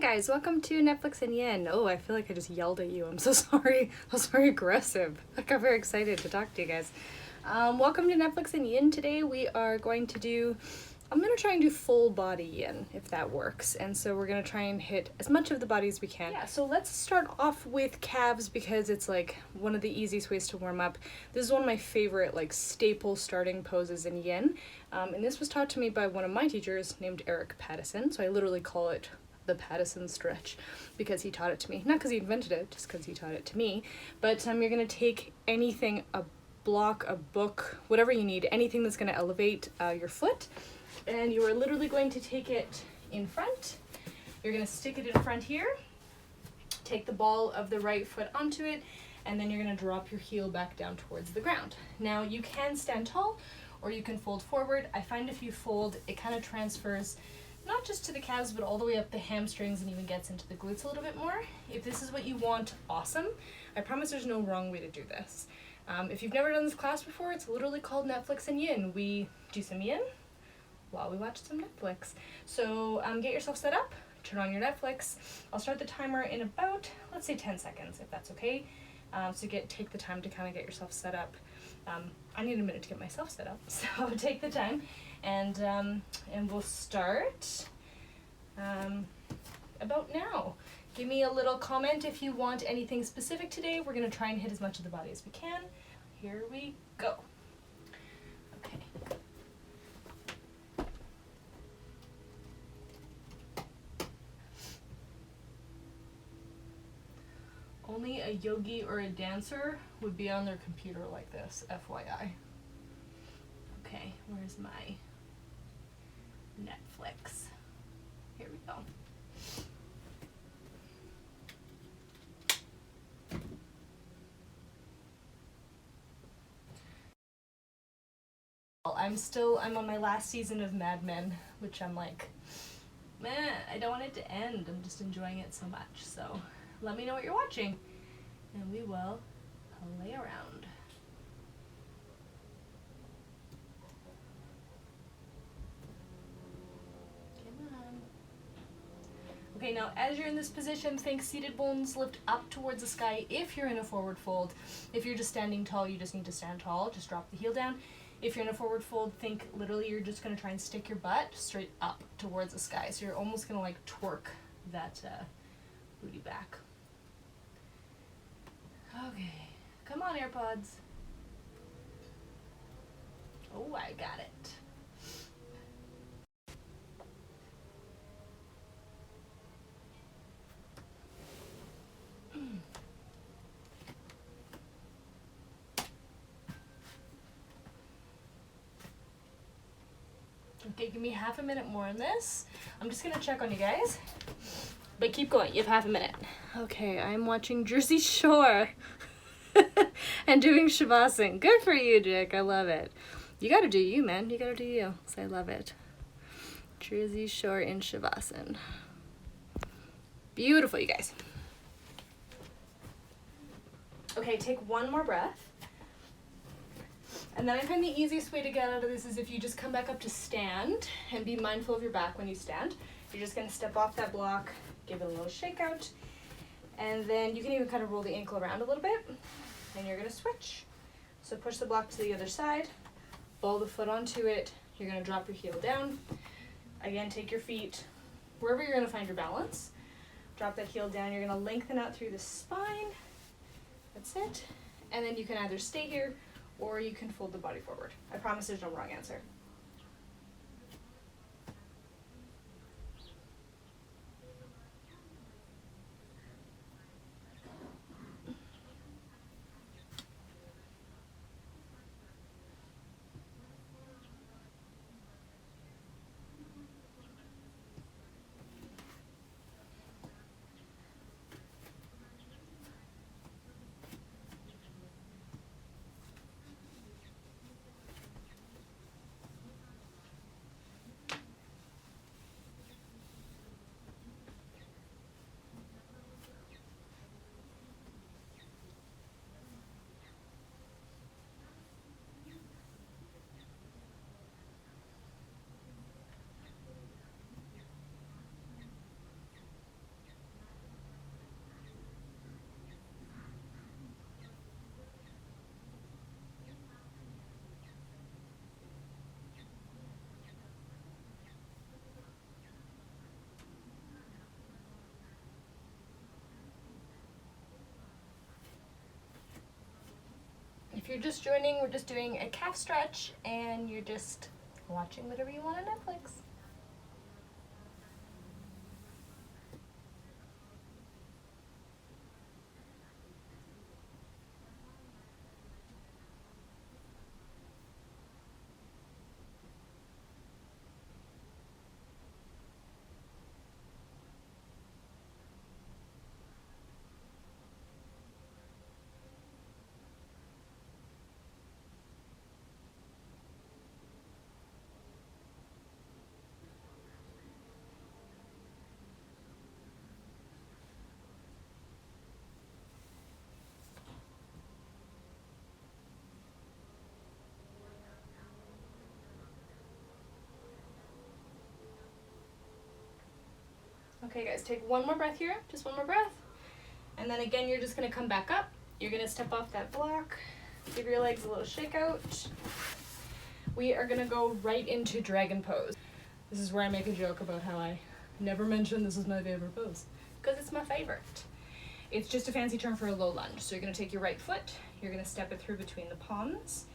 guys, welcome to Netflix Yin. Oh, I feel like I just yelled at you. I'm so sorry. I was very aggressive. I got very excited to talk to you guys. Welcome to Netflix Yin. Today we are going to do, I'm going to try and do full body yin, if that works. And so we're going to try and hit as much of the body as we can. Yeah, so let's start off with calves because it's like one of the easiest ways to warm up. This is one of my favorite like staple starting poses in yin. And this was taught to me by one of my teachers named Eric Pattinson. So I literally call it the Pattinson Stretch because he taught it to me. Not because he invented it, just because he taught it to me. But you're going to take anything, a block, a book, whatever you need, anything that's going to elevate your foot. And you are literally going to take it in front. You're going to stick it in front here. Take the ball of the right foot onto it. And then you're going to drop your heel back down towards the ground. Now you can stand tall or you can fold forward. I find if you fold, it kind of transfers not just to the calves, but all the way up the hamstrings and even gets into the glutes a little bit more. If this is what you want, awesome. I promise there's no wrong way to do this. If you've never done this class before, it's literally called Netflix and Yin. We do some yin while we watch some Netflix. So get yourself set up, turn on your Netflix. I'll start the timer in about, let's say 10 seconds, if that's okay. So take the time to kind of get yourself set up. I need a minute to get myself set up, so take the time. And we'll start about now. Give me a little comment if you want anything specific today. We're going to try and hit as much of the body as we can. Here we go. Okay. Only a yogi or a dancer would be on their computer like this, FYI. Okay, where's my Netflix? Here we go. I'm on my last season of Mad Men, which I'm like, man, I don't want it to end. I'm just enjoying it so much. So let me know what you're watching and we will play around. Okay, now as you're in this position, think seated bones lift up towards the sky if you're in a forward fold. If you're just standing tall, you just need to stand tall. Just drop the heel down. If you're in a forward fold, think literally you're just going to try and stick your butt straight up towards the sky. So you're almost going to like twerk that booty back. Okay, come on AirPods. Oh, I got it. Okay, give me half a minute more on this. I'm just gonna check on you guys. But keep going, you have half a minute. Okay, I'm watching Jersey Shore and doing Shavasana. Good for you, Dick, I love it. You gotta do you, man, you gotta do you. So I love it. Jersey Shore in Shavasana. Beautiful, you guys. Okay, take one more breath. And then I find the easiest way to get out of this is if you just come back up to stand and be mindful of your back when you stand. You're just going to step off that block, give it a little shake out, and then you can even kind of roll the ankle around a little bit, and you're going to switch. So push the block to the other side, ball the foot onto it, you're going to drop your heel down. Again, take your feet wherever you're going to find your balance. Drop that heel down, you're going to lengthen out through the spine. That's it. And then you can either stay here or you can fold the body forward. I promise there's no wrong answer. you're just joining, we're just doing a calf stretch and you're just watching whatever you want on Netflix. Okay guys, take one more breath here, just one more breath. And then again, you're just gonna come back up. You're gonna step off that block, give your legs a little shake out. We are gonna go right into dragon pose. This is where I make a joke about how I never mention this is my favorite pose, because it's my favorite. It's just a fancy term for a low lunge. So you're gonna take your right foot, you're gonna step it through between the palms,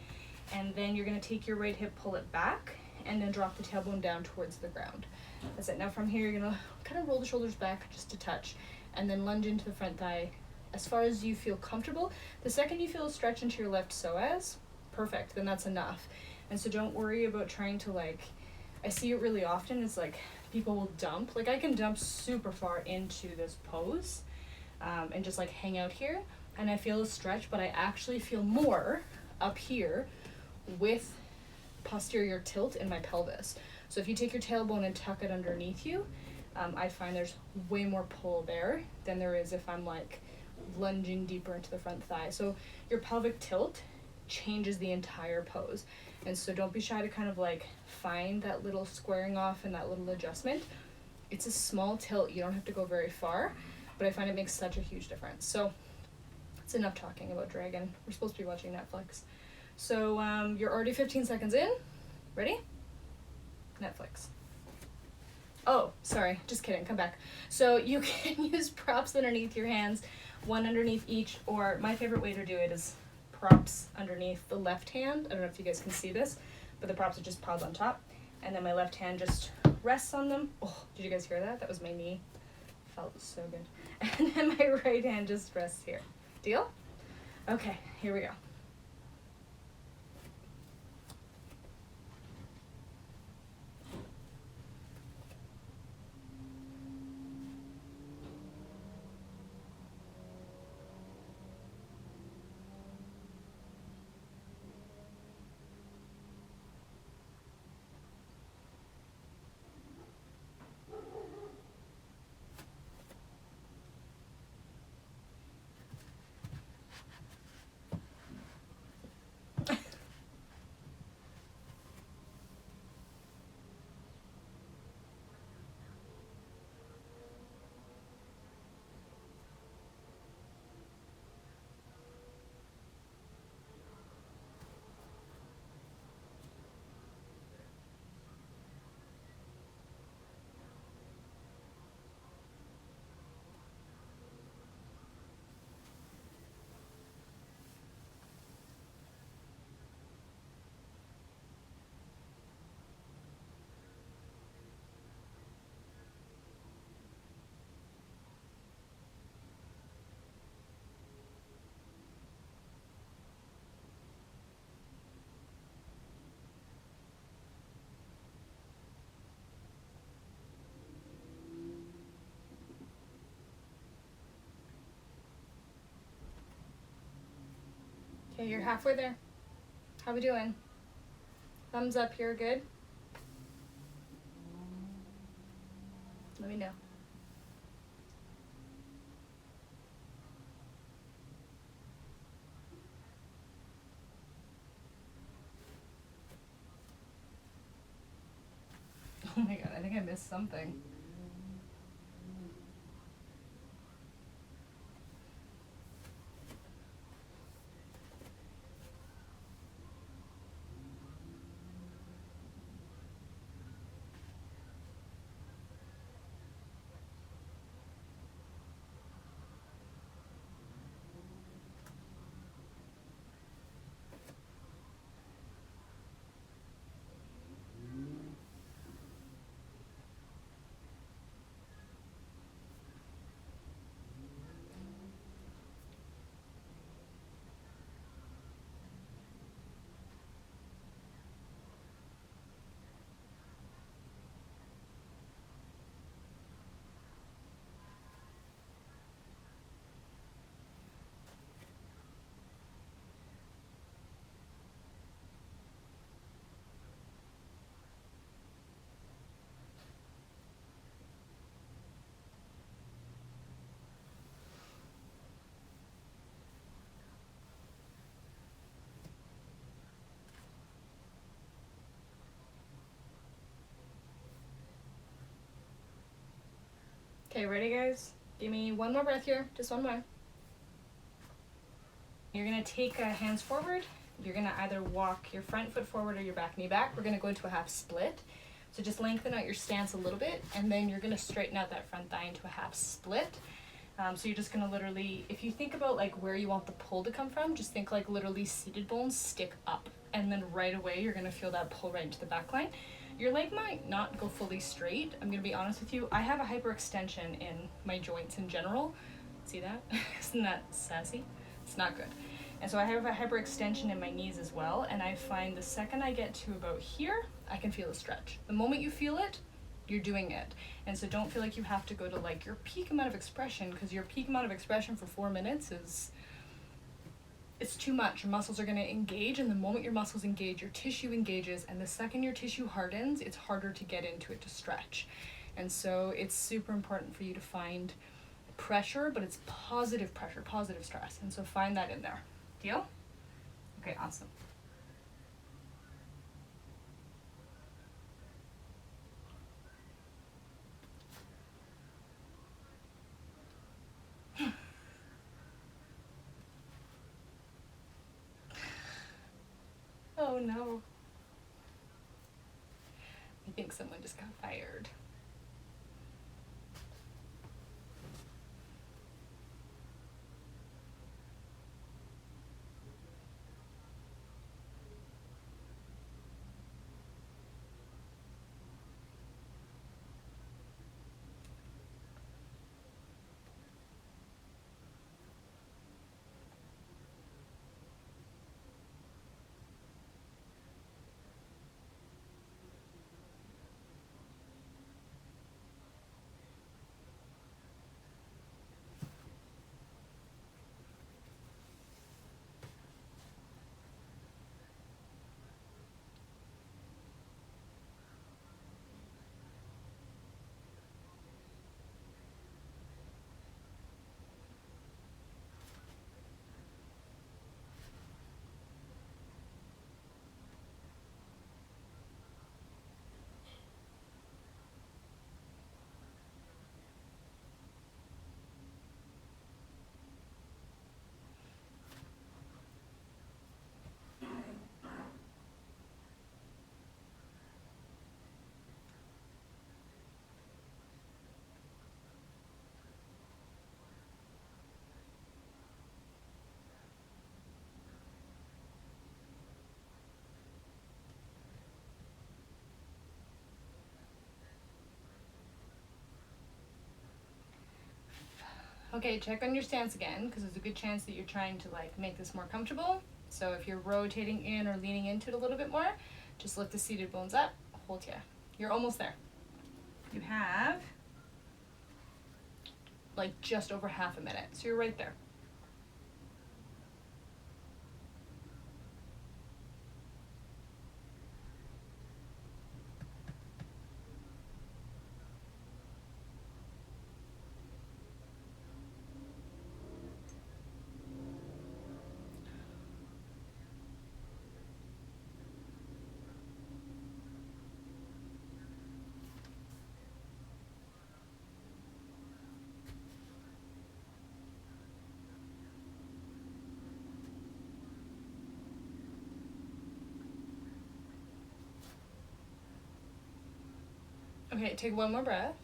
and then you're gonna take your right hip, pull it back, and then drop the tailbone down towards the ground. That's it. Now from here, you're gonna kind of roll the shoulders back just a touch, and then lunge into the front thigh as far as you feel comfortable. The second you feel a stretch into your left psoas, perfect, then that's enough. And so don't worry about trying to I see it really often, it's like people will dump. Like I can dump super far into this pose and just hang out here, and I feel a stretch, but I actually feel more up here with posterior tilt in my pelvis. So if you take your tailbone and tuck it underneath you, I find there's way more pull there than there is if I'm lunging deeper into the front thigh. So your pelvic tilt changes the entire pose. And so don't be shy to kind of find that little squaring off and that little adjustment. It's a small tilt, you don't have to go very far, but I find it makes such a huge difference. So it's enough talking about dragon. We're supposed to be watching Netflix. So you're already 15 seconds in. Ready? Netflix. Oh, sorry, just kidding, come back. So you can use props underneath your hands, one underneath each, or my favorite way to do it is props underneath the left hand. I don't know if you guys can see this, but the props are just paused on top, and then my left hand just rests on them. Oh, did you guys hear that? That was my knee. Felt so good. And then my right hand just rests here. Deal? Okay, here we go. Okay, you're halfway there. How we doing? Thumbs up here, good? Let me know. Oh my god, I think I missed something. Okay, ready guys? Give me one more breath here, just one more. You're gonna take hands forward. You're gonna either walk your front foot forward or your back knee back. We're gonna go into a half split. So just lengthen out your stance a little bit, and then you're gonna straighten out that front thigh into a half split. So you're just gonna literally, if you think about like where you want the pull to come from, just think like literally seated bones stick up, and then right away you're gonna feel that pull right into the back line. Your leg might not go fully straight. I'm gonna be honest with you. I have a hyperextension in my joints in general. See that? Isn't that sassy? It's not good. And so I have a hyperextension in my knees as well, and I find the second I get to about here, I can feel a stretch. The moment you feel it, you're doing it. And so don't feel like you have to go to like your peak amount of expression, because your peak amount of expression for 4 minutes it's too much. Your muscles are going to engage, and the moment your muscles engage, your tissue engages, and the second your tissue hardens, it's harder to get into it to stretch. And so it's super important for you to find pressure, but it's positive pressure, positive stress. And so find that in there. Deal? Okay, awesome. Oh no. I think someone just got fired. Okay, check on your stance again, because there's a good chance that you're trying to like make this more comfortable. So if you're rotating in or leaning into it a little bit more, just lift the seated bones up, hold here. You're almost there. You have like just over half a minute, so you're right there. Okay, take one more breath.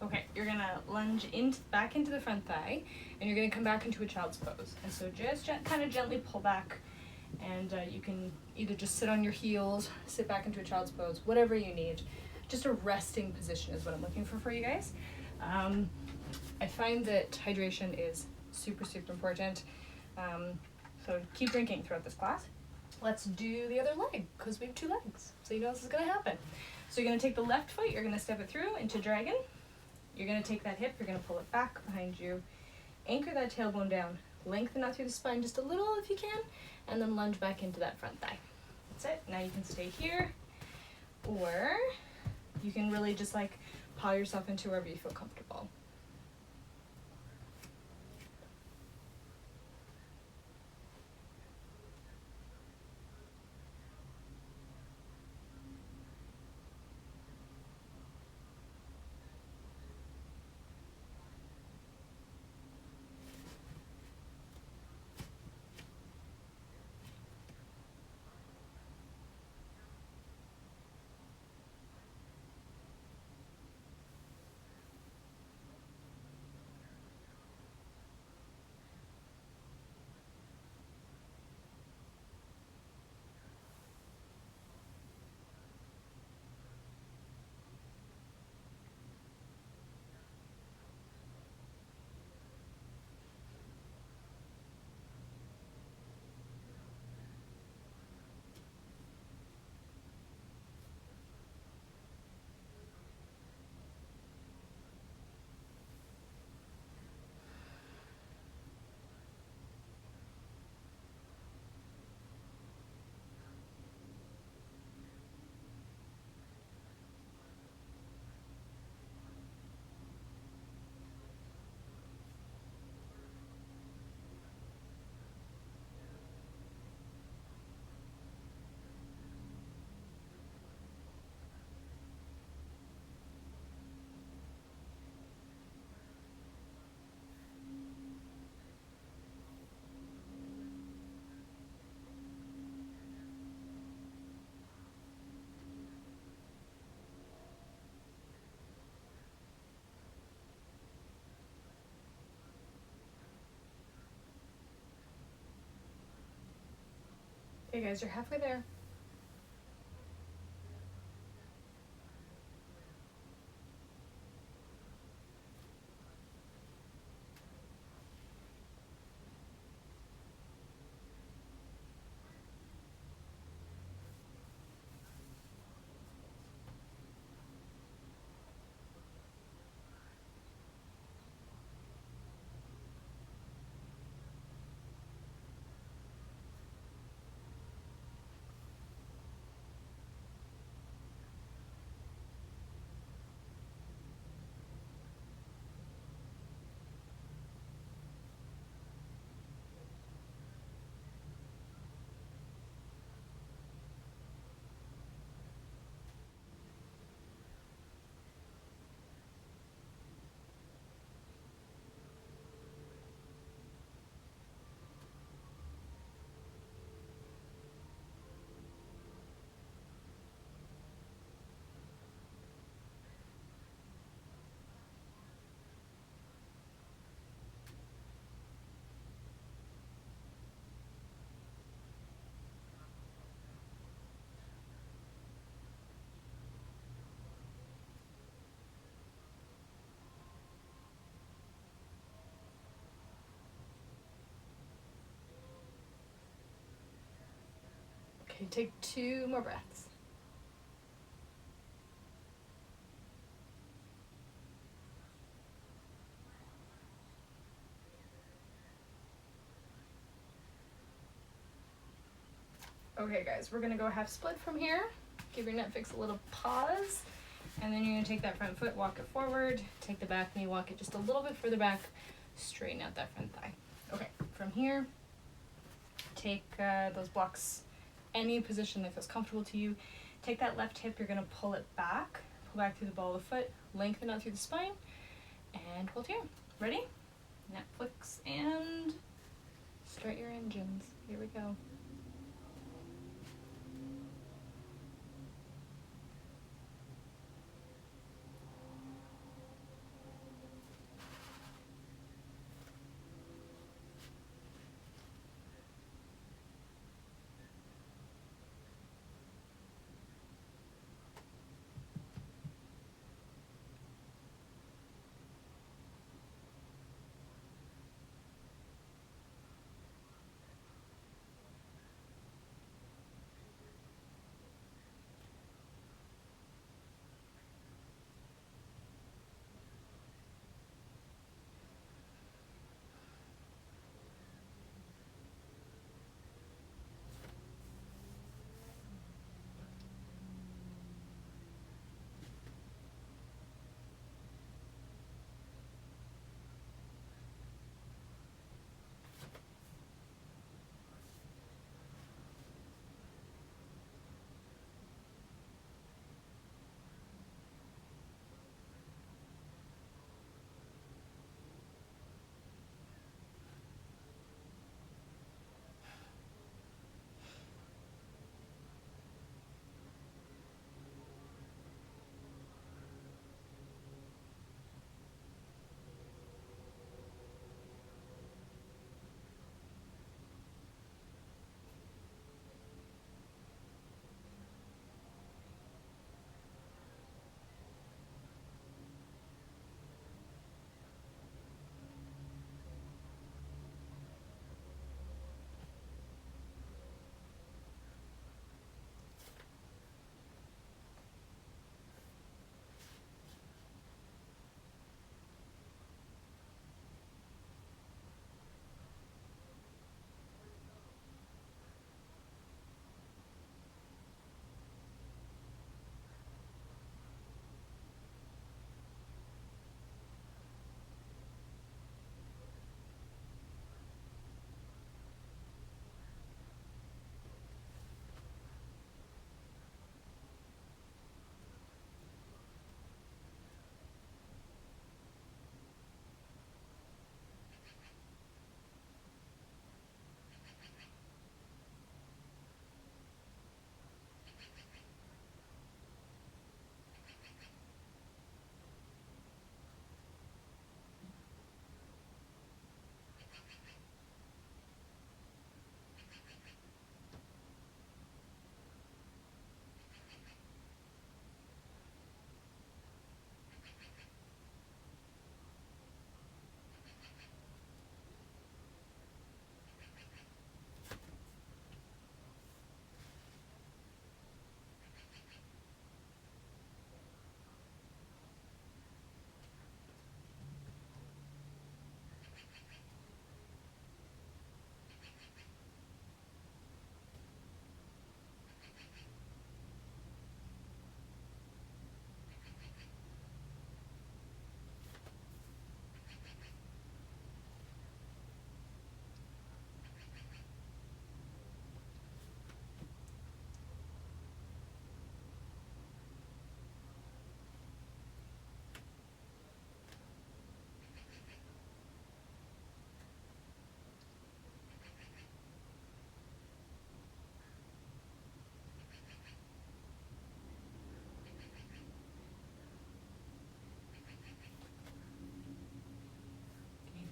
Okay, you're gonna lunge back into the front thigh, and you're gonna come back into a child's pose. And so just kind of gently pull back, and you can either just sit on your heels, sit back into a child's pose, whatever you need. Just a resting position is what I'm looking for you guys. I find that hydration is super, super important. So keep drinking throughout this class. Let's do the other leg, because we have 2 legs, so you know this is gonna happen. So you're gonna take the left foot, you're gonna step it through into dragon. You're gonna take that hip, you're gonna pull it back behind you, anchor that tailbone down, lengthen out through the spine just a little if you can, and then lunge back into that front thigh. That's it. Now you can stay here, or you can really just like pile yourself into wherever you feel comfortable. guys, you're halfway there. Okay, take 2 more breaths. Okay guys, we're gonna go half split from here. Give your Netflix a little pause, and then you're gonna take that front foot, walk it forward, take the back knee, walk it just a little bit further back, straighten out that front thigh. Okay, from here, take those blocks any position that feels comfortable to you. Take that left hip, you're gonna pull it back, pull back through the ball of the foot, lengthen out through the spine, and hold here. Ready? Netflix and start your engines. Here we go.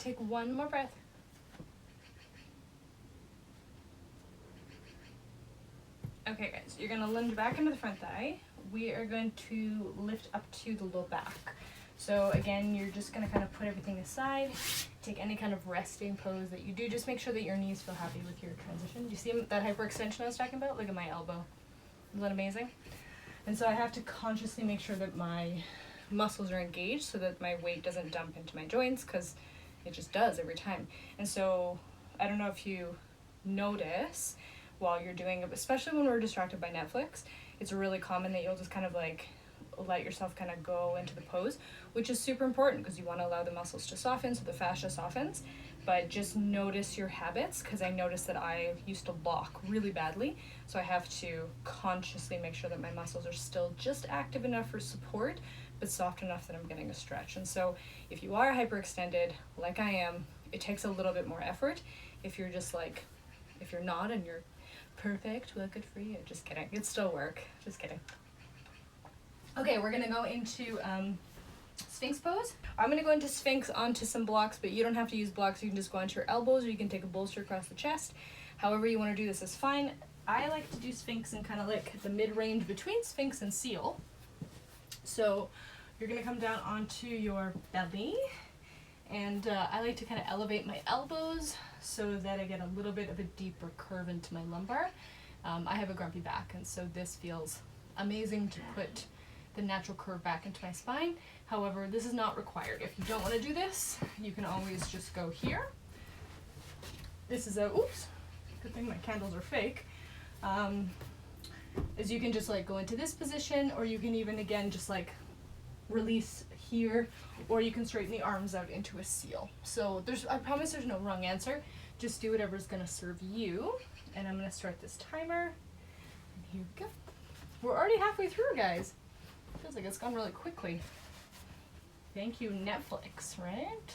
Take one more breath. Okay guys, you're gonna lunge back into the front thigh. We are going to lift up to the low back. So again, you're just gonna kind of put everything aside, take any kind of resting pose that you do. Just make sure that your knees feel happy with your transition. Do you see that hyperextension I was talking about? Look at my elbow. Isn't that amazing? And so I have to consciously make sure that my muscles are engaged so that my weight doesn't dump into my joints, because it just does every time. And so I don't know if you notice while you're doing it, especially when we're distracted by Netflix, it's really common that you'll just kind of like let yourself kind of go into the pose, which is super important because you want to allow the muscles to soften so the fascia softens. But just notice your habits, because I noticed that I used to lock really badly, so I have to consciously make sure that my muscles are still just active enough for support but soft enough that I'm getting a stretch. And so if you are hyperextended like I am, it takes a little bit more effort. If you're just like, if you're not and you're perfect, well, good for you. Just kidding, it still work, just kidding. Okay, we're gonna go into Sphinx pose. I'm gonna go into Sphinx onto some blocks, but you don't have to use blocks. You can just go onto your elbows, or you can take a bolster across the chest. However you want to do this is fine. I like to do Sphinx in kind of like the mid-range between Sphinx and Seal. So you're gonna come down onto your belly, and I like to kind of elevate my elbows so that I get a little bit of a deeper curve into my lumbar. I have a grumpy back, and so this feels amazing to put the natural curve back into my spine. However, this is not required. If you don't want to do this, you can always just go here. This is a, oops, good thing my candles are fake. Is you can just like go into this position, or you can even again just like release here, or you can straighten the arms out into a seal. So I promise there's no wrong answer. Just do whatever's gonna serve you. And I'm gonna start this timer. And here we go. We're already halfway through, guys. Feels like it's gone really quickly. Thank you, Netflix, right?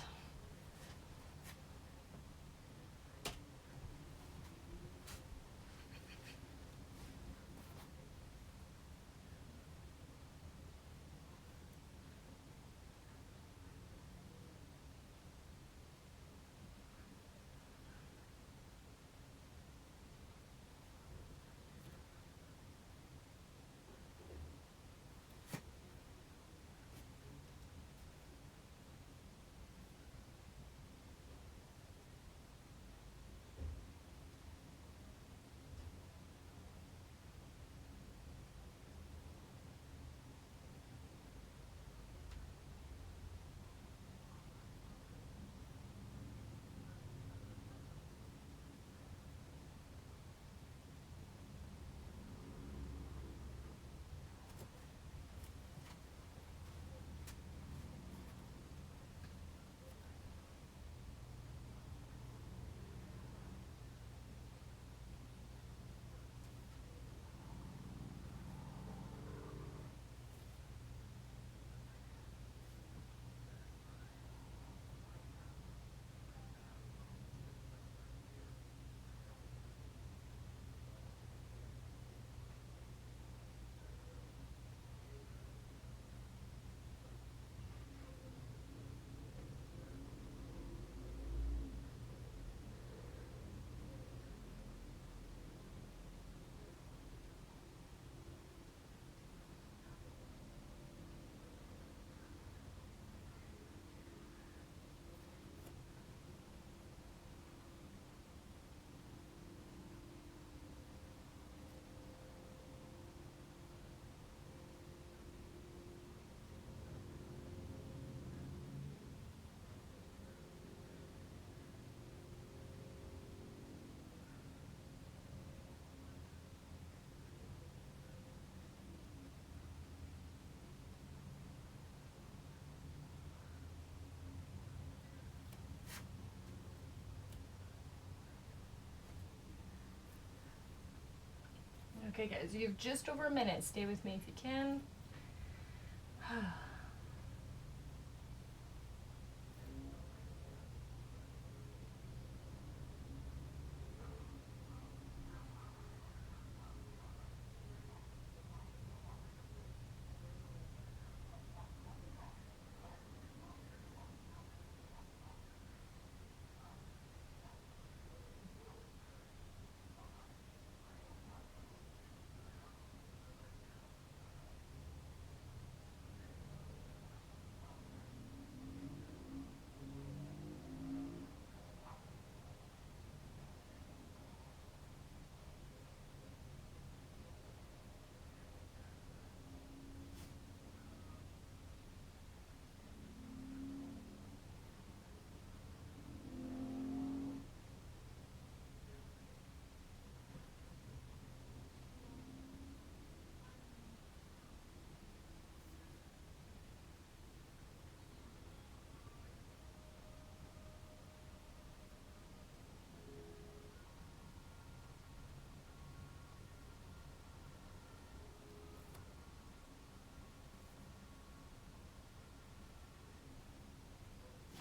Okay guys, you have just over a minute. Stay with me if you can.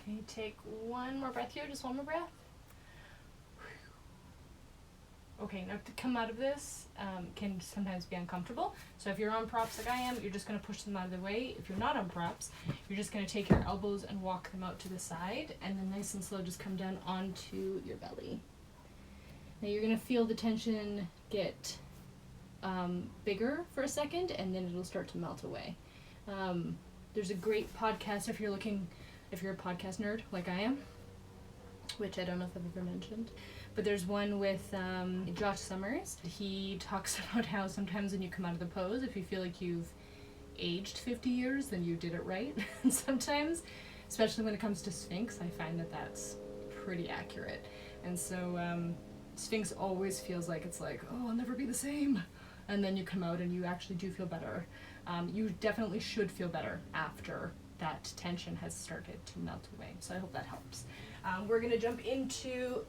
Okay, take one more breath here, just one more breath. Okay, now to come out of this can sometimes be uncomfortable. So if you're on props like I am, you're just going to push them out of the way. If you're not on props, you're just going to take your elbows and walk them out to the side, and then nice and slow just come down onto your belly. Now you're going to feel the tension get bigger for a second, and then it'll start to melt away. There's a great podcast if you're a podcast nerd like I am, which I don't know if I've ever mentioned. But there's one with Josh Summers. He talks about how sometimes when you come out of the pose, if you feel like you've aged 50 years, then you did it right. And sometimes, especially when it comes to Sphinx, I find that that's pretty accurate. And so Sphinx always feels like it's like, oh, I'll never be the same. And then you come out and you actually do feel better. You definitely should feel better after that tension has started to melt away. So I hope that helps. We're going to jump into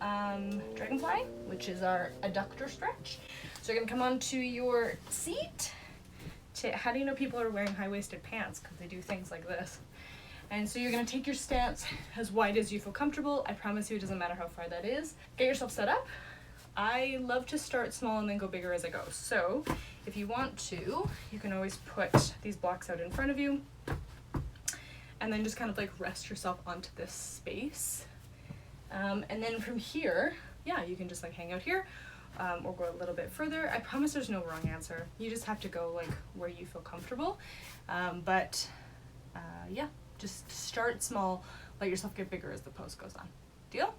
Dragonfly, which is our adductor stretch. So you're going to come onto your seat. How do you know people are wearing high-waisted pants? Because they do things like this. And so you're going to take your stance as wide as you feel comfortable. I promise you it doesn't matter how far that is. Get yourself set up. I love to start small and then go bigger as I go. So if you want to, you can always put these blocks out in front of you and then just kind of like rest yourself onto this space. And then from here, yeah, you can just like hang out here or go a little bit further. I promise there's no wrong answer. You just have to go like where you feel comfortable. Yeah, just start small, let yourself get bigger as the pose goes on. Deal?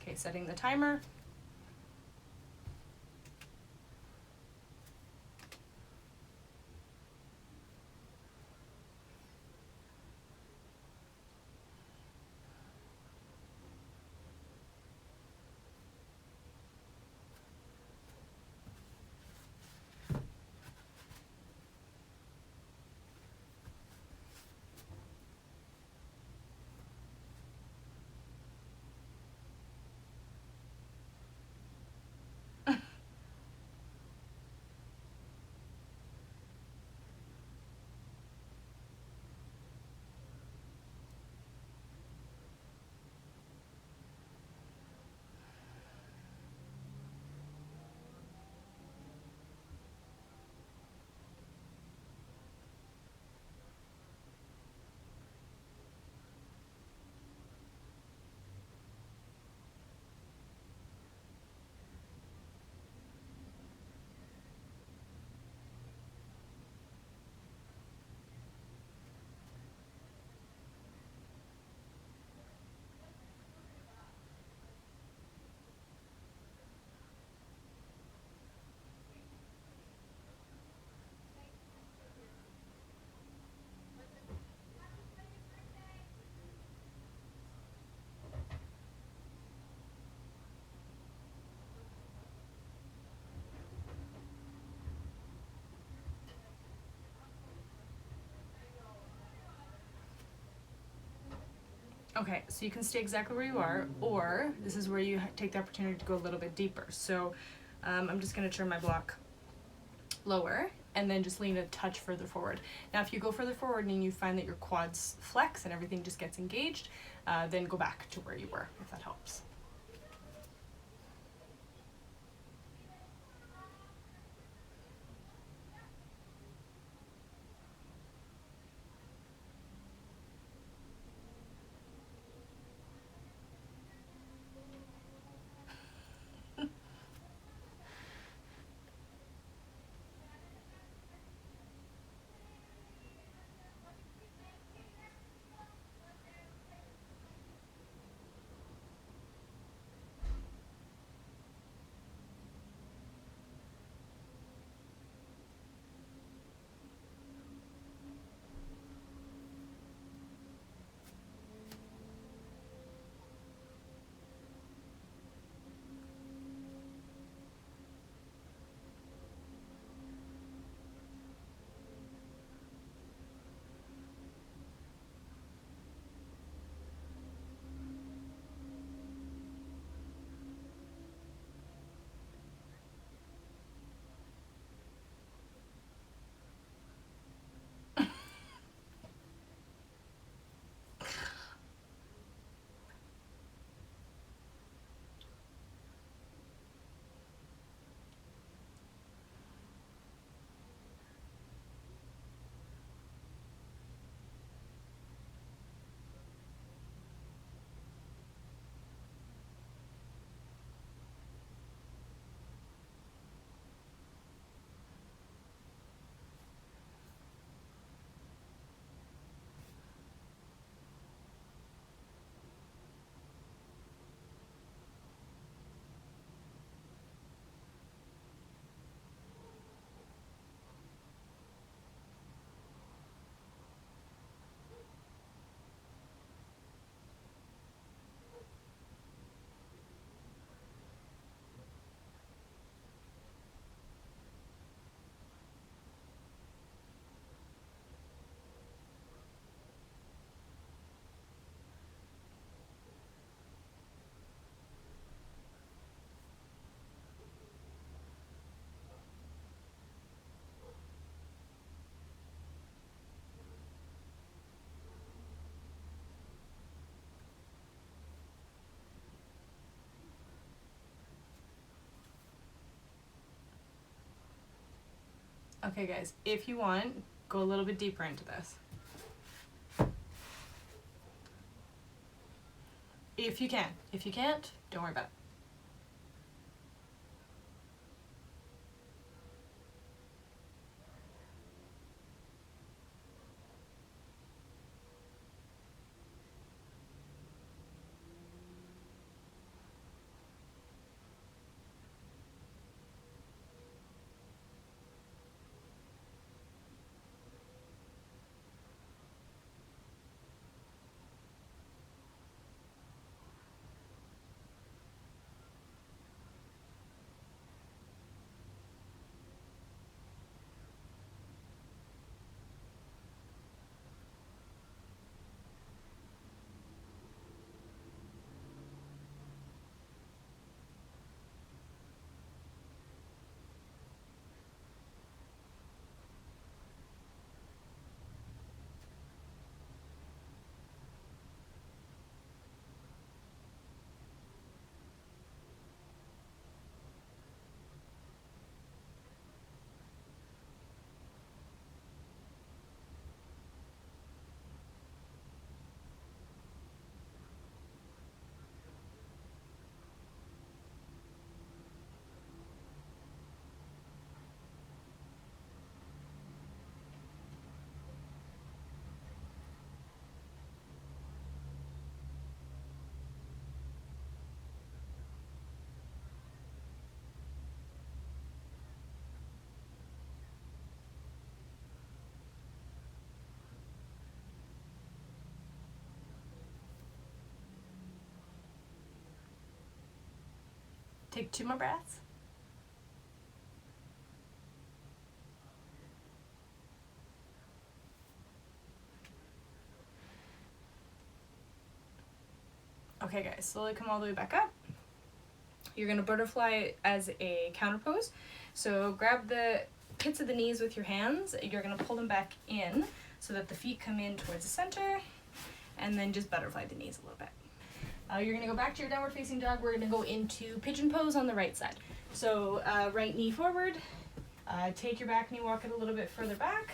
Okay, setting the timer. Okay, so you can stay exactly where you are, or this is where you take the opportunity to go a little bit deeper. So I'm just going to turn my block lower and then just lean a touch further forward. Now if you go further forward and you find that your quads flex and everything just gets engaged, then go back to where you were, if that helps. Okay guys, if you want, go a little bit deeper into this. If you can. If you can't, don't worry about it. Take 2 more breaths. Okay guys, slowly come all the way back up. You're gonna butterfly as a counter pose. So grab the pits of the knees with your hands. You're gonna pull them back in so that the feet come in towards the center, and then just butterfly the knees a little bit. You're gonna go back to your downward facing dog. We're gonna go into pigeon pose on the right side. So right knee forward, take your back knee, walk it a little bit further back,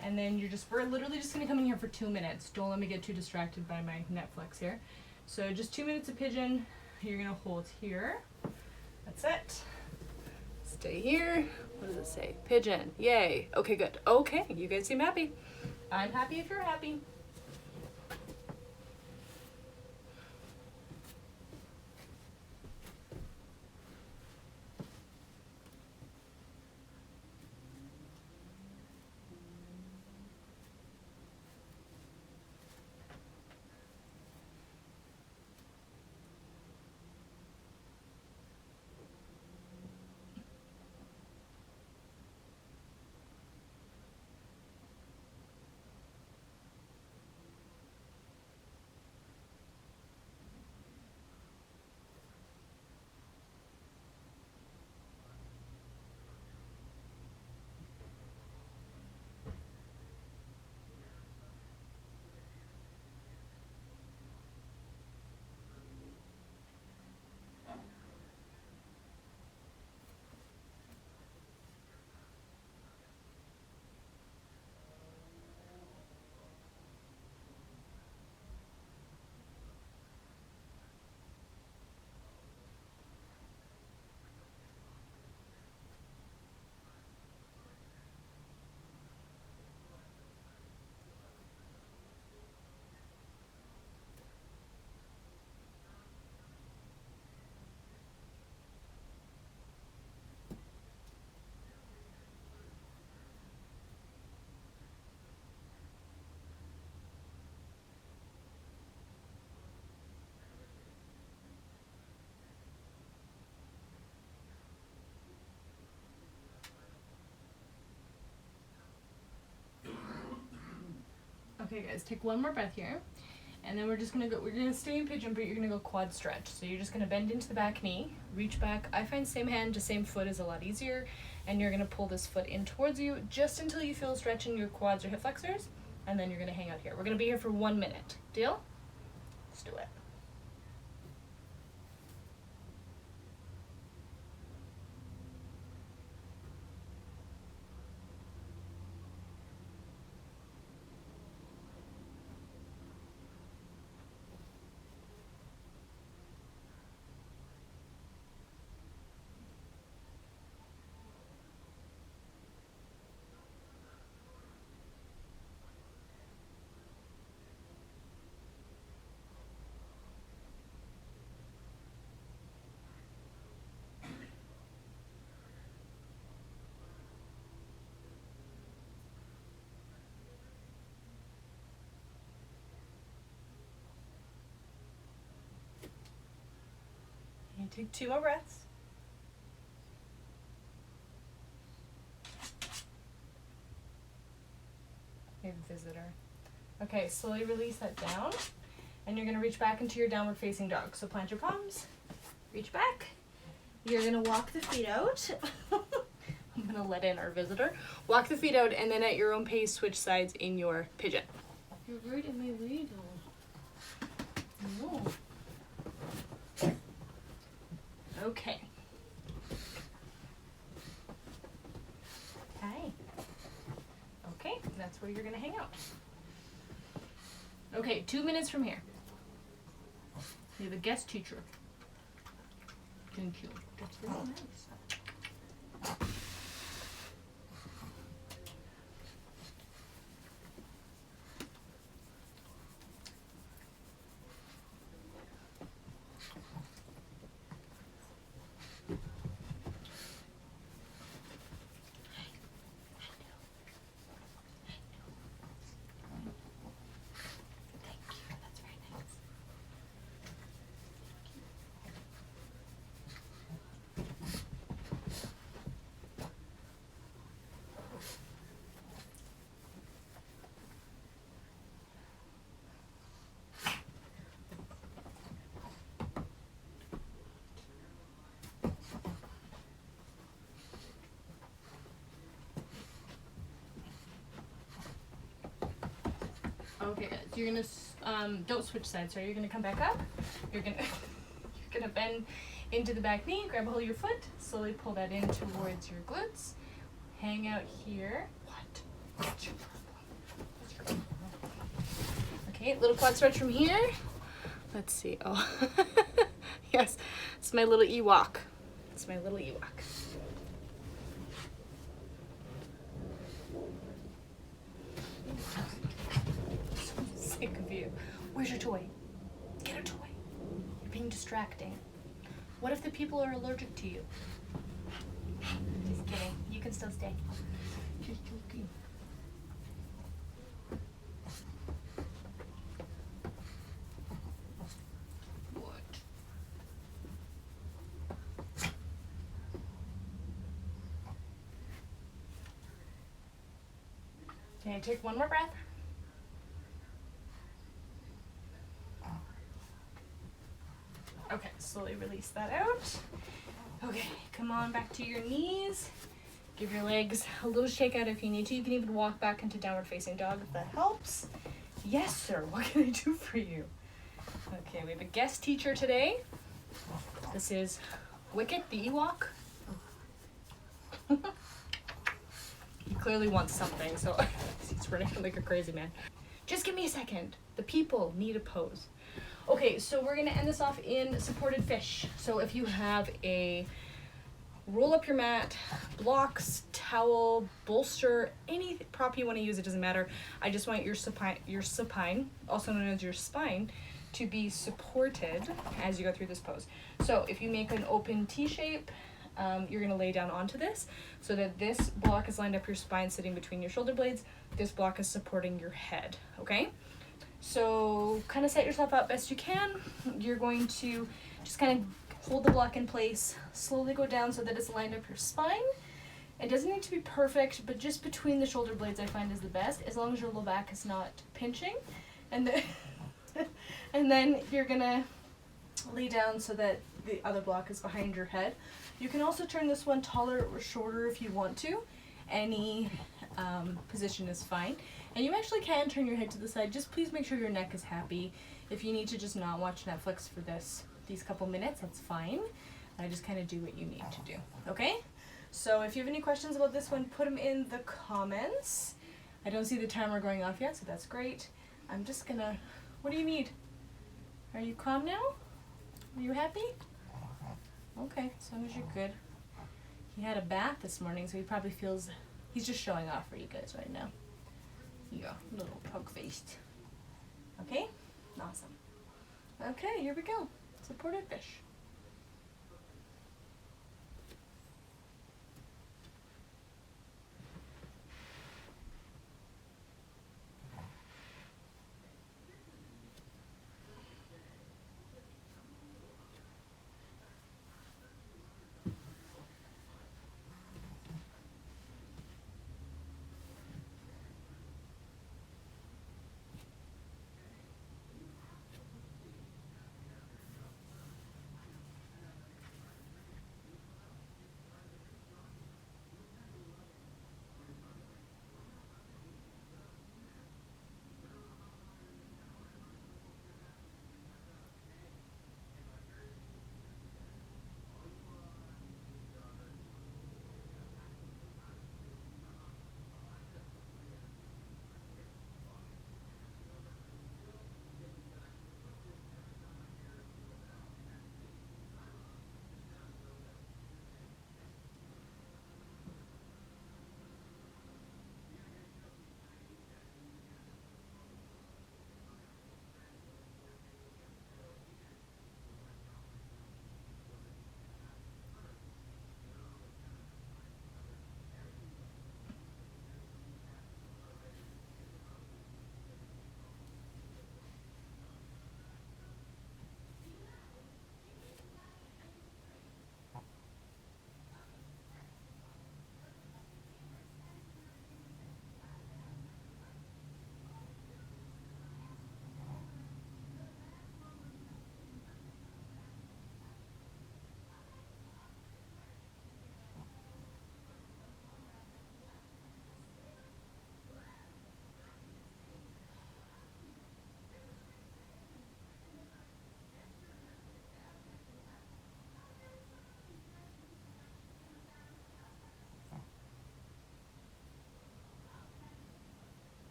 and then we're literally just gonna come in here for 2 minutes. Don't let me get too distracted by my Netflix here. So just 2 minutes of pigeon. You're gonna hold here. That's it. Stay here. What does it say? Pigeon. Yay. Okay, good. Okay, you guys seem happy. I'm happy if you're happy. Okay guys, take 1 more breath here. And then we're gonna stay in pigeon, but you're gonna go quad stretch. So you're just gonna bend into the back knee, reach back. I find same hand to same foot is a lot easier. And you're gonna pull this foot in towards you just until you feel a stretch in your quads or hip flexors. And then you're gonna hang out here. We're gonna be here for 1 minute. Deal? Let's do it. take 2 more breaths. We have a visitor. Okay, slowly release that down. And you're gonna reach back into your downward facing dog. So plant your palms, reach back. You're gonna walk the feet out. I'm gonna let in our visitor. Walk the feet out, and then at your own pace, switch sides in your pigeon. You're right in my way though. No. Okay. Hi. Okay, that's where you're gonna hang out. Okay, 2 minutes from here. We have a guest teacher. Thank you. That's very nice. Okay, so you're gonna don't switch sides. So you're gonna come back up. You're gonna bend into the back knee. Grab a hold of your foot. Slowly pull that in towards your glutes. Hang out here. What's your problem? Okay, little quad stretch from here. Let's see. Oh, yes, it's my little Ewok. It's my little Ewok. Sick of you. Where's your toy? Get a toy. You're being distracting. What if the people are allergic to you? Just kidding. You can still stay. Just joking. What? Okay, take one more breath. Okay, slowly release that out. Okay, come on back to your knees. Give your legs a little shake out if you need to. You can even walk back into downward facing dog if that helps. Yes, sir. What can I do for you? Okay, we have a guest teacher today. This is Wicket, the Ewok. He clearly wants something, so he's running like a crazy man. Just give me a second. The people need a pose. Okay, so we're gonna end this off in supported fish. So if you have a roll up your mat, blocks, towel, bolster, any prop you want to use, it doesn't matter. I just want your supine, also known as your spine, to be supported as you go through this pose. So if you make an open T shape, you're gonna lay down onto this so that this block is lined up your spine, sitting between your shoulder blades. This block is supporting your head, okay? So kind of set yourself up best you can. You're going to just kind of hold the block in place, slowly go down so that it's lined up your spine. It doesn't need to be perfect, but just between the shoulder blades I find is the best, as long as your low back is not pinching. And then, and then you're gonna lay down so that the other block is behind your head. You can also turn this one taller or shorter if you want to. Any position is fine. And you actually can turn your head to the side. Just please make sure your neck is happy. If you need to just not watch Netflix for these couple minutes, that's fine. I just kind of do what you need to do, okay? So if you have any questions about this one, put them in the comments. I don't see the timer going off yet, so that's great. I'm just gonna, what do you need? Are you calm now? Are you happy? Okay, as long as you're good. He had a bath this morning, so he probably feels, he's just showing off for you guys right now. Yeah, little pug-faced. Okay? Awesome. Okay, here we go. Supported fish.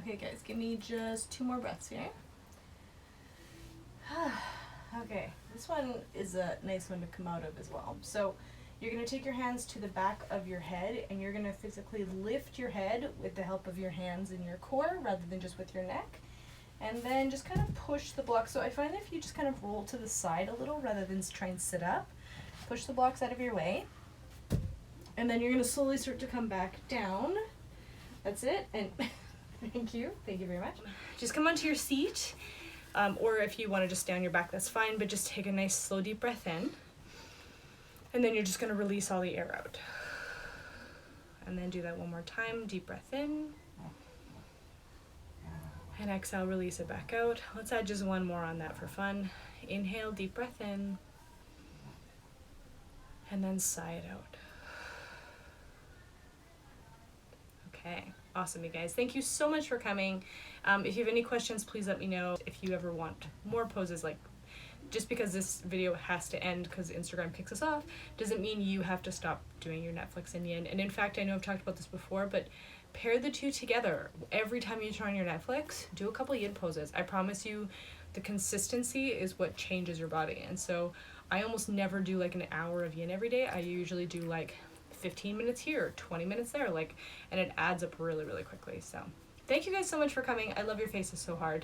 Okay guys, give me just 2 more breaths here. Okay, this one is a nice one to come out of as well. So you're going to take your hands to the back of your head and you're going to physically lift your head with the help of your hands and your core rather than just with your neck. And then just kind of push the blocks. So I find if you just kind of roll to the side a little rather than try and sit up, push the blocks out of your way. And then you're going to slowly start to come back down. That's it. And thank you very much. Just come onto your seat. Or if you want to just stay on your back, that's fine, but just take a nice slow deep breath in. And then you're just going to release all the air out. And then do that one more time. Deep breath in. And exhale, release it back out. Let's add just one more on that for fun. Inhale, deep breath in. And then sigh it out. Okay. Awesome, you guys. Thank you so much for coming. If you have any questions, please let me know. If you ever want more poses, like just because this video has to end because Instagram kicks us off, doesn't mean you have to stop doing your Netflix and Yin. And in fact, I know I've talked about this before, but pair the two together. Every time you turn on your Netflix, do a couple Yin poses. I promise you, the consistency is what changes your body. And so I almost never do like an hour of Yin every day. I usually do like 15 minutes here, 20 minutes there, like, and it adds up really, really quickly. So thank you guys so much for coming. I love your faces so hard.